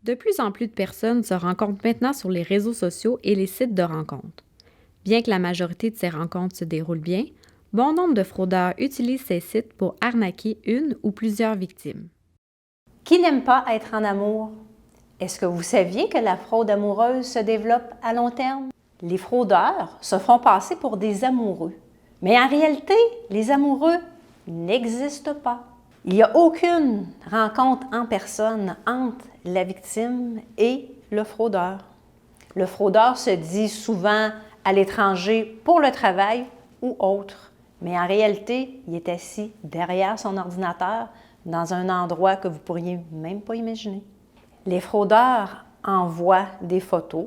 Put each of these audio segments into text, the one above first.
De plus en plus de personnes se rencontrent maintenant sur les réseaux sociaux et les sites de rencontres. Bien que la majorité de ces rencontres se déroulent bien, bon nombre de fraudeurs utilisent ces sites pour arnaquer une ou plusieurs victimes. Qui n'aime pas être en amour? Est-ce que vous saviez que la fraude amoureuse se développe à long terme? Les fraudeurs se font passer pour des amoureux. Mais en réalité, les amoureux n'existent pas. Il n'y a aucune rencontre en personne entre la victime et le fraudeur. Le fraudeur se dit souvent à l'étranger pour le travail ou autre. Mais en réalité, il est assis derrière son ordinateur dans un endroit que vous ne pourriez même pas imaginer. Les fraudeurs envoient des photos,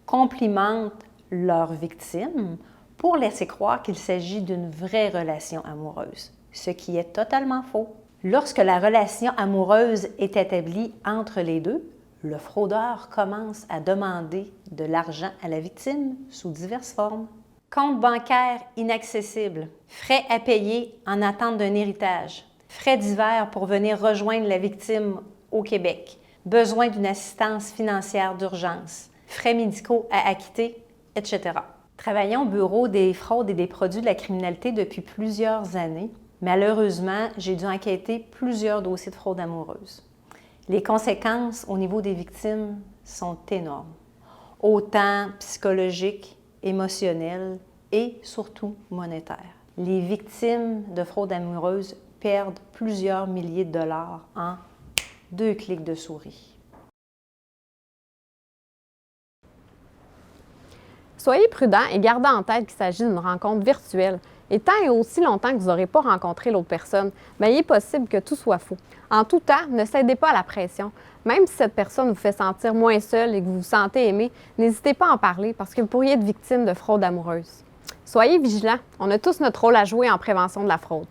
complimentent leurs victimes pour laisser croire qu'il s'agit d'une vraie relation amoureuse, ce qui est totalement faux. Lorsque la relation amoureuse est établie entre les deux, le fraudeur commence à demander de l'argent à la victime sous diverses formes. Compte bancaire inaccessible, frais à payer en attente d'un héritage, frais divers pour venir rejoindre la victime au Québec, besoin d'une assistance financière d'urgence, frais médicaux à acquitter, etc. Travaillant au bureau des fraudes et des produits de la criminalité depuis plusieurs années, malheureusement, j'ai dû enquêter plusieurs dossiers de fraude amoureuse. Les conséquences au niveau des victimes sont énormes, autant psychologiques, émotionnelles et surtout monétaires. Les victimes de fraude amoureuse perdent plusieurs milliers de dollars en 2 clics de souris. Soyez prudents et gardez en tête qu'il s'agit d'une rencontre virtuelle. Et tant et aussi longtemps que vous n'aurez pas rencontré l'autre personne, il est possible que tout soit faux. En tout temps, ne cédez pas à la pression. Même si cette personne vous fait sentir moins seul et que vous vous sentez aimé, n'hésitez pas à en parler parce que vous pourriez être victime de fraude amoureuse. Soyez vigilants, on a tous notre rôle à jouer en prévention de la fraude.